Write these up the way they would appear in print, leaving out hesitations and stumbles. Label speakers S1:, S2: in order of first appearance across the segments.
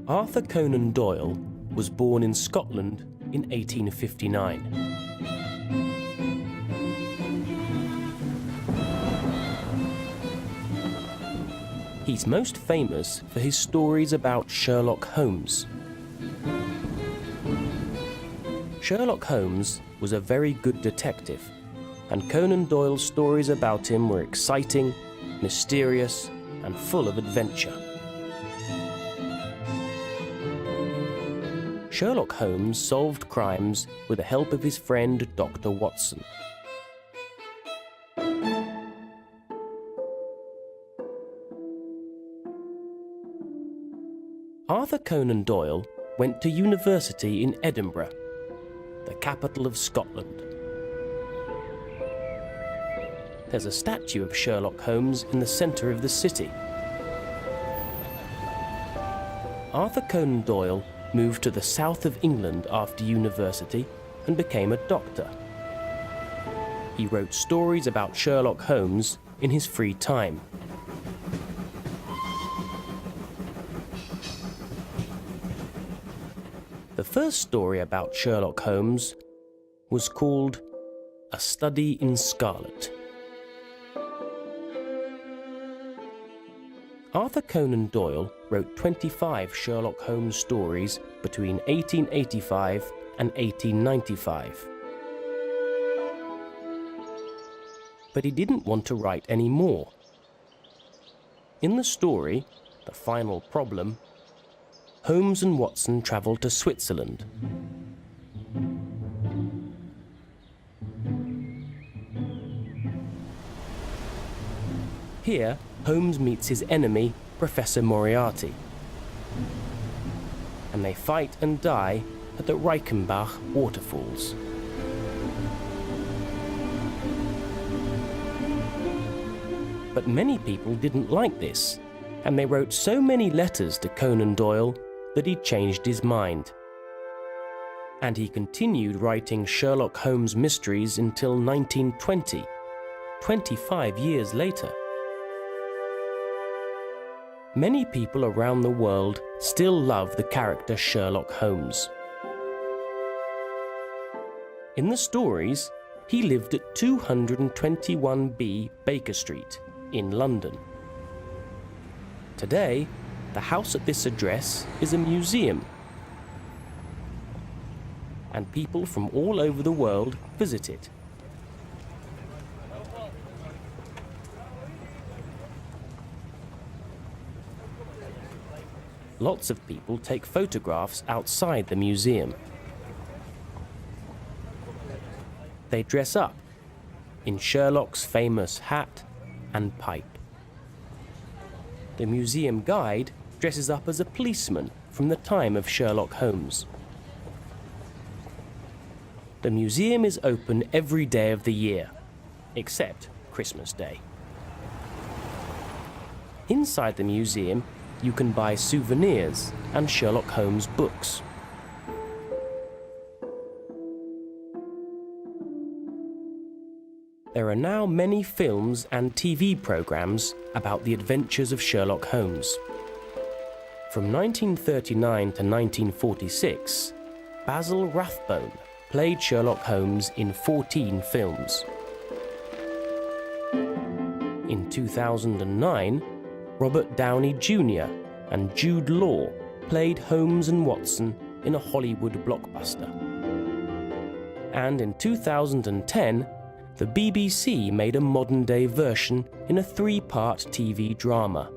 S1: Arthur Conan Doyle was born in Scotland in 1859. He's most famous for his stories about Sherlock Holmes. Sherlock Holmes was a very good detective, and Conan Doyle's stories about him were exciting, mysterious, and full of adventure. Sherlock Holmes solved crimes with the help of his friend Dr. Watson. Arthur Conan Doyle went to university in Edinburgh, the capital of Scotland. There's a statue of Sherlock Holmes in the centre of the city. Arthur Conan Doyle moved to the south of England after university and became a doctor. He wrote stories about Sherlock Holmes in his free time. The first story about Sherlock Holmes was called A Study in Scarlet. Arthur Conan Doyle wrote 25 Sherlock Holmes stories between 1885 and 1895. But he didn't want to write any more. In the story, The Final Problem, Holmes and Watson travelled to Switzerland. Here, Holmes meets his enemy, Professor Moriarty, and they fight and die at the Reichenbach waterfalls. But many people didn't like this, and they wrote so many letters to Conan Doyle that he changed his mind. And he continued writing Sherlock Holmes mysteries until 1920, 25 years later. Many people around the world still love the character Sherlock Holmes. In the stories, he lived at 221B Baker Street in London. Today, the house at this address is a museum, and people from all over the world visit it. Lots of people take photographs outside the museum. They dress up in Sherlock's famous hat and pipe. The museum guide dresses up as a policeman from the time of Sherlock Holmes. The museum is open every day of the year, except Christmas Day. Inside the museum, you can buy souvenirs and Sherlock Holmes books. There are now many films and TV programs about the adventures of Sherlock Holmes. From 1939 to 1946, Basil Rathbone played Sherlock Holmes in 14 films. In 2009, Robert Downey Jr. and Jude Law played Holmes and Watson in a Hollywood blockbuster. And in 2010, the BBC made a modern-day version in a 3-part TV drama.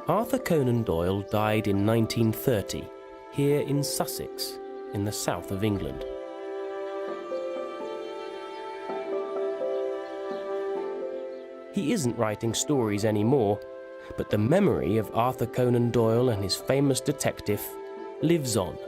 S1: Arthur Conan Doyle died in 1930, here in Sussex, in the south of England. He isn't writing stories anymore, but the memory of Arthur Conan Doyle and his famous detective lives on.